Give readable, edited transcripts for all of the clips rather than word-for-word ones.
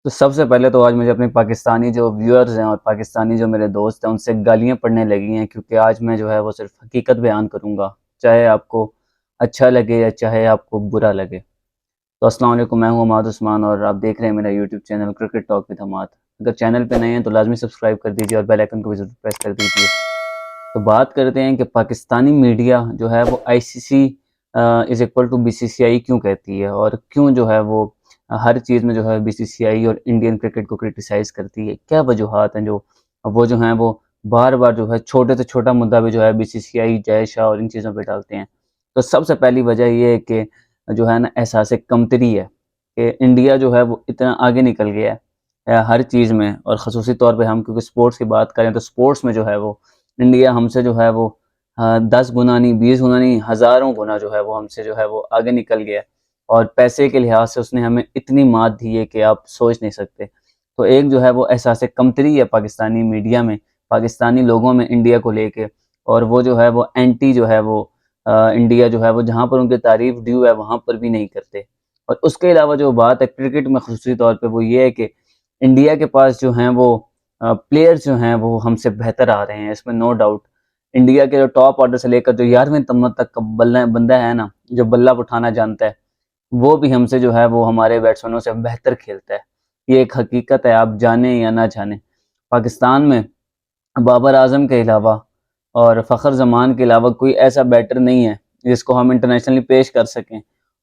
तो सबसे पहले तो आज मुझे अपने पाकिस्तानी जो व्यूअर्स हैं और पाकिस्तानी जो मेरे दोस्त हैं उनसे गालियाँ पड़ने लगी हैं, क्योंकि आज मैं जो है वो सिर्फ हकीकत बयान करूँगा, चाहे आपको अच्छा लगे या चाहे आपको बुरा लगे। तो अस्सलाम वालेकुम, मैं हूँ अमाद उस्मान और आप देख रहे हैं मेरा YouTube channel cricket talk with Amad. अगर चैनल पे नए हैं तो लाजमी सब्सक्राइब कर दीजिए और बेल आइकन को भी ज़रूर प्रेस कर दीजिए। तो बात करते हैं कि पाकिस्तानी मीडिया जो है वो ICC is equal to BCCI क्यों कहती है, और क्यों जो है वो हर चीज़ में जो है बीसीसीआई और इंडियन क्रिकेट को क्रिटिसाइज़ करती है। क्या वजूहात हैं जो हैं वो बार-बार जो है छोटे से छोटा मुद्दा भी जो है बीसीसीआई, जय शाह और इन चीज़ों पे डालते हैं। तो सबसे पहली वजह ये है कि जो है ना एहसास कमतरी है कि इंडिया जो है वो इतना आगे निकल गया है हर चीज़ में, और ख़ुसूसी तौर पे हम क्योंकि स्पोर्ट्स की बात करें तो स्पोर्ट्स में जो है वो इंडिया हमसे जो है वो 10 गुना नहीं, 20 गुना नहीं, हज़ारों गुना जो है वो हमसे जो है वो आगे निकल गया है। और पैसे के लिहाज से उसने हमें इतनी मात दी है कि आप सोच नहीं सकते। तो एक जो है वो एहसास कमतरी है पाकिस्तानी मीडिया में, पाकिस्तानी लोगों में इंडिया को लेके, और वो जो है वो एंटी जो है वो इंडिया जो है वो जहाँ पर उनकी तारीफ ड्यू है वहाँ पर भी नहीं करते। और उसके अलावा जो बात है क्रिकेट में ख़ुसूसी तौर पे वो ये है कि इंडिया के पास जो हैं वो प्लेयर्स जो हैं वो हमसे बेहतर आ रहे हैं, इसमें नो डाउट। इंडिया के जो टॉप ऑर्डर से लेकर जो 11वें नंबर तक का बल्ला बंदा है ना, जो बल्ला उठाना जानता है, वो भी हमसे जो है वो हमारे बैट्समैनों से बेहतर खेलता है। ये एक हकीकत है, आप जाने या ना जाने। पाकिस्तान में बाबर आजम के अलावा और फ़खर जमान के अलावा कोई ऐसा बैटर नहीं है जिसको हम इंटरनेशनली पेश कर सकें,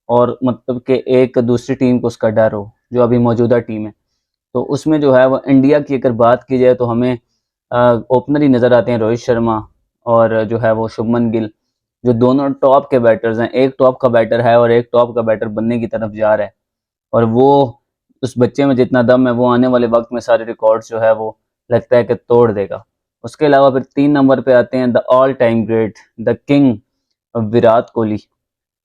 और मतलब कि एक दूसरी टीम को उसका डर हो, जो अभी मौजूदा टीम है। तो उसमें जो है वो इंडिया की अगर बात की जाए तो हमें ओपनर ही नज़र आते हैं रोहित शर्मा और जो है वो शुभमन गिल, जो दोनों टॉप के बैटर्स हैं। एक टॉप का बैटर है और एक टॉप का बैटर बनने की तरफ जा रहा है, और वो उस बच्चे में जितना दम है वो आने वाले वक्त में सारे रिकॉर्ड्स जो है वो लगता है कि तोड़ देगा। उसके अलावा फिर 3 नंबर पे आते हैं the all time great, the king Virat Kohli.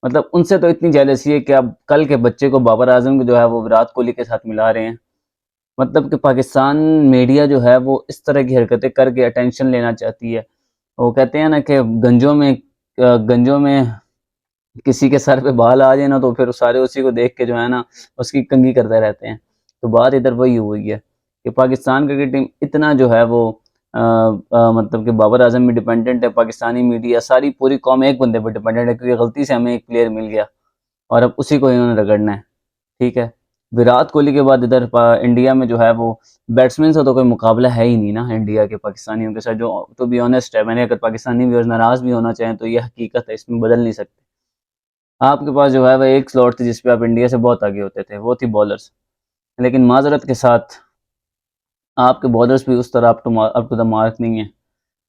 मतलब उनसे तो इतनी जेलसी है कि अब कल के बच्चे को बाबर आजम को जो है वो विराट कोहली के साथ मिला रहे हैं। मतलब कि पाकिस्तान मीडिया जो है वो इस तरह की हरकतें करके अटेंशन लेना चाहती है। वो कहते हैं ना कि गंजों में किसी के सर पे बाल आ जाए ना तो फिर सारे उसी को देख के जो है ना उसकी कंघी करते रहते हैं। तो बात इधर वही हुई है कि पाकिस्तान क्रिकेट टीम इतना जो है वो मतलब कि बाबर आजम भी डिपेंडेंट है, पाकिस्तानी मीडिया सारी पूरी कौम एक बंदे पर डिपेंडेंट है, क्योंकि गलती से हमें एक प्लेयर मिल गया और अब उसी को इन्होंने रगड़ना है। ठीक है। विराट कोहली के बाद इधर इंडिया में जो है वो बैट्समैन से तो कोई मुकाबला है ही नहीं ना इंडिया के पाकिस्तानियों के साथ, जो टू बी ऑनेस्ट है। मैंने अगर पाकिस्तानी व्यूअर्स नाराज भी होना चाहें तो ये हकीकत है, इसमें बदल नहीं सकते। आपके पास जो है वो एक स्लॉट थी जिसपे आप इंडिया से बहुत आगे होते थे, वो थी बॉलर्स। लेकिन माजरत के साथ आपके बॉलर्स भी उस तरह अप टू द मार्क नहीं है,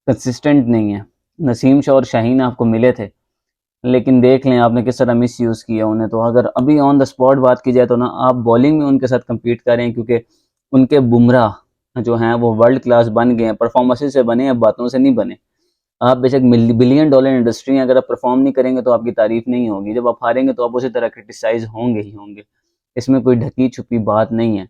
कंसिस्टेंट नहीं है। नसीम शाह और शाहीन आपको मिले थे, लेकिन देख लें आपने किस तरह मिस यूज़ किया उन्हें। तो अगर अभी ऑन द स्पॉट बात की जाए तो ना आप बॉलिंग में उनके साथ कम्पीट करें, क्योंकि उनके बुमराह जो हैं वो वर्ल्ड क्लास बन गए हैं, परफॉर्मेंसेज से बने हैं, बातों से नहीं बने। आप बेशक बिलियन डॉलर इंडस्ट्री हैं, अगर आप परफॉर्म नहीं करेंगे तो आपकी तारीफ नहीं होगी, जब आप हारेंगे तो आप उसी तरह क्रिटिसाइज होंगे ही होंगे। इसमें कोई ढकी छुपी बात नहीं है।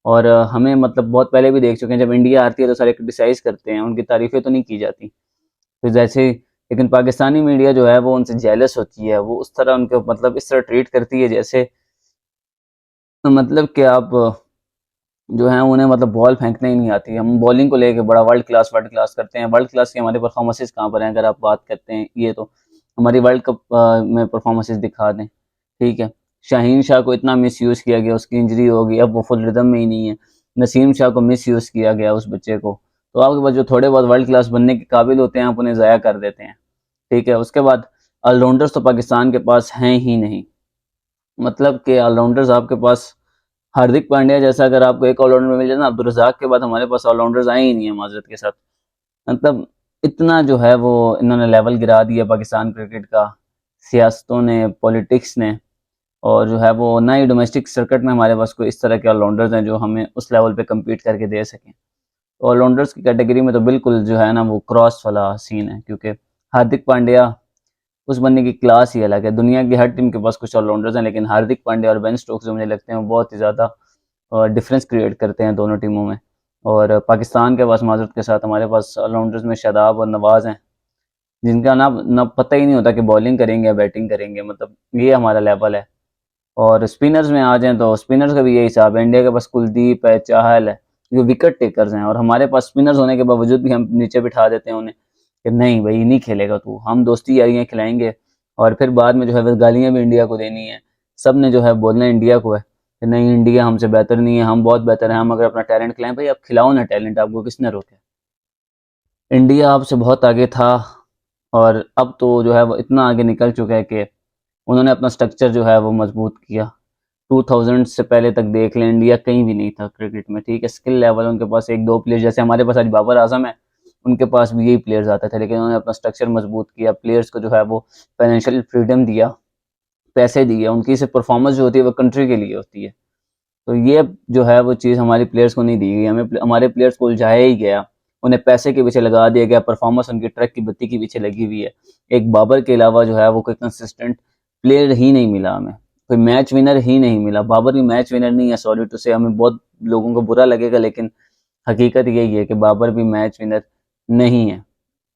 और हमें मतलब बहुत पहले भी देख चुके हैं, जब इंडिया आती है तो सारे क्रिटिसाइज करते हैं, उनकी तारीफें तो नहीं की जाती। तो जैसे लेकिन पाकिस्तानी मीडिया जो है वो उनसे जेलस होती है, वो उस तरह उनको मतलब इस तरह ट्रीट करती है जैसे मतलब कि आप जो है उन्हें मतलब बॉल फेंकने ही नहीं आती। हम बॉलिंग को लेके बड़ा वर्ल्ड क्लास करते हैं। वर्ल्ड क्लास की हमारी परफॉर्मेंसेज कहाँ पर हैं? अगर आप बात करते हैं ये तो हमारी वर्ल्ड कप में परफॉर्मेंसेज दिखा दें। ठीक है। शाहीन शाह को इतना मिस यूज़ किया गया, उसकी इंजरी हो गई, अब वो फुल रिदम में ही नहीं है। नसीम शाह को मिस यूज़ किया गया उस बच्चे को। तो आपके पास जो थोड़े बहुत वर्ल्ड क्लास बनने के काबिल होते हैं आप उन्हें ज़ाया कर देते हैं। ठीक है। उसके बाद ऑलराउंडर्स तो पाकिस्तान के पास हैं ही नहीं। मतलब कि ऑलराउंडर्स आपके पास हार्दिक पांड्या जैसा अगर आपको एक ऑलराउंडर मिल जाए ना, अब्दुल रज़ाक के बाद हमारे पास ऑलराउंडर्स आए ही नहीं है माजरत के साथ। मतलब इतना जो है वो इन्होंने लेवल गिरा दिया पाकिस्तान क्रिकेट का, सियासतों ने, पॉलिटिक्स ने। और जो है वो ना ही डोमेस्टिक सर्किट में हमारे पास कोई इस तरह के ऑलराउंडर्स हैं जो हमें उस लेवल पे कम्पीट करके दे सकें। तो ऑलराउंडर्स की कैटेगरी में तो बिल्कुल जो है ना वो क्रॉस वाला सीन है, क्योंकि हार्दिक पांड्या उस बंदे की क्लास ही अलग है। दुनिया की हर टीम के पास कुछ ऑलराउंडर्स हैं, लेकिन हार्दिक पांड्या और बेन स्टोक्स जो मुझे लगते हैं वो बहुत ही ज़्यादा डिफरेंस क्रिएट करते हैं दोनों टीमों में। और पाकिस्तान के पास माजरत के साथ हमारे पास ऑलराउंडर्स में शादाब और नवाज हैं, जिनका ना ना पता ही नहीं होता कि बॉलिंग करेंगे या बैटिंग करेंगे। मतलब ये हमारा लेवल है। और स्पिनर्स में आ जाएं तो स्पिनर्स का भी यही हिसाब है, इंडिया के पास कुलदीप है, चाहल है, जो विकेट टेकर्स हैं, और हमारे पास स्पिनर्स होने के बावजूद भी हम नीचे बिठा देते हैं उन्हें कि नहीं भाई नहीं खेलेगा तू, हम दोस्ती यारियां खिलाएंगे। और फिर बाद में जो है गालियां भी इंडिया को देनी है, सब ने जो है बोलना इंडिया को है कि नहीं इंडिया हमसे बेहतर नहीं है, हम बहुत बेहतर हैं, हम अगर अपना टैलेंट खिलाएं। भाई आप खिलाओ ना टैलेंट, आपको किसने रोका? इंडिया आपसे बहुत आगे था, और अब तो जो है वो इतना आगे निकल चुका है कि उन्होंने अपना स्ट्रक्चर जो है वो मजबूत किया। 2000 से पहले तक देख लें, इंडिया कहीं भी नहीं था क्रिकेट में, ठीक है। स्किल लेवल उनके पास एक दो प्लेयर, जैसे हमारे पास आज बाबर आजम है, उनके पास भी यही प्लेयर्स आते थे, लेकिन उन्होंने अपना स्ट्रक्चर मजबूत किया, प्लेयर्स को जो है वो फाइनेंशियल फ्रीडम दिया, पैसे दिए, उनकी सिर्फ परफॉर्मेंस जो होती है वो कंट्री के लिए होती है। तो ये जो है वो चीज़ हमारे प्लेयर्स को नहीं दी गई, हमें हमारे प्लेयर्स को उलझाया ही गया, उन्हें पैसे के पीछे लगा दिया गया, परफॉर्मेंस उनकी ट्रक की बत्ती के पीछे लगी हुई है। एक बाबर के अलावा जो है वो कोई कंसिस्टेंट प्लेयर ही नहीं मिला हमें, कोई मैच विनर ही नहीं मिला। बाबर भी मैच विनर नहीं है, सॉरी टू से, हमें बहुत लोगों को बुरा लगेगा, लेकिन हकीकत यही है कि बाबर भी मैच विनर नहीं है।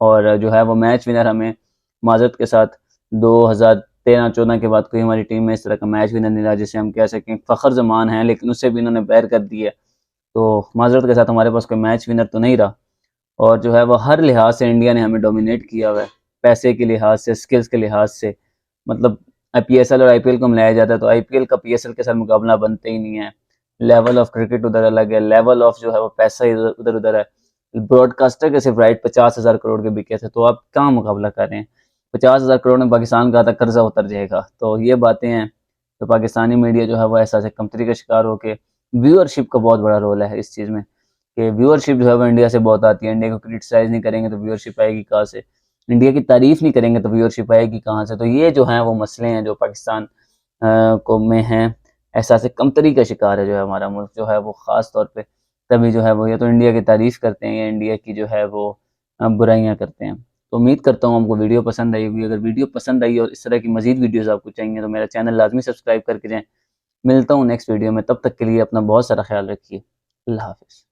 और जो है वो मैच विनर हमें माजरत के साथ 2013-14 के बाद कोई हमारी टीम में इस तरह का मैच विनर नहीं रहा जिसे हम कह सकें। फ़खर जमान है, लेकिन उससे भी इन्होंने बैर कर दी है। तो माजरत के साथ हमारे पास कोई मैच विनर तो नहीं रहा, और जो है वो हर लिहाज से इंडिया ने हमें डोमिनेट किया हुआ है, पैसे के लिहाज से, स्किल्स के लिहाज से। मतलब पीएसएल और आईपीएल को मिलाया जाता है तो आईपीएल का पीएसएल के साथ मुकाबला बनते ही नहीं है। लेवल ऑफ क्रिकेट उधर अलग है, लेवल ऑफ जो है वो पैसा उधर उधर है। ब्रॉडकास्टर के सिर्फ राइट 50,000 करोड़ के बिके थे, तो आप कहाँ मुकाबला कर रहे हैं? 50,000 करोड़ में पाकिस्तान का आधा कर्जा उतर जाएगा। तो ये बातें हैं। तो पाकिस्तानी मीडिया जो है वो एहसास कमतरी का शिकार होकर, व्यूअरशिप का बहुत बड़ा रोल है इस चीज़ में, कि व्यूअरशिप जो है वो इंडिया से बहुत आती है। इंडिया को क्रिटिसाइज नहीं करेंगे तो व्यूअरशिप आएगी कहाँ से? इंडिया की तारीफ नहीं करेंगे तो व्यूअरशिप आएगी कहाँ से? तो ये जो है वो मसले हैं जो पाकिस्तान को में हैं। एहसास कमतरी का शिकार है जो है हमारा मुल्क जो है वो, ख़ास तौर पे तभी जो है वो या तो इंडिया की तारीफ करते हैं या इंडिया की जो है वो बुराइयां करते हैं। तो उम्मीद करता हूँ आपको वीडियो पसंद आई होगी। अगर वीडियो पसंद आई और इस तरह की मजीद वीडियोस आपको चाहिए तो मेरा चैनल लाजमी सब्सक्राइब करके जाएं। मिलता हूँ नेक्स्ट वीडियो में, तब तक के लिए अपना बहुत सारा ख्याल रखिए। अल्लाह हाफिज़।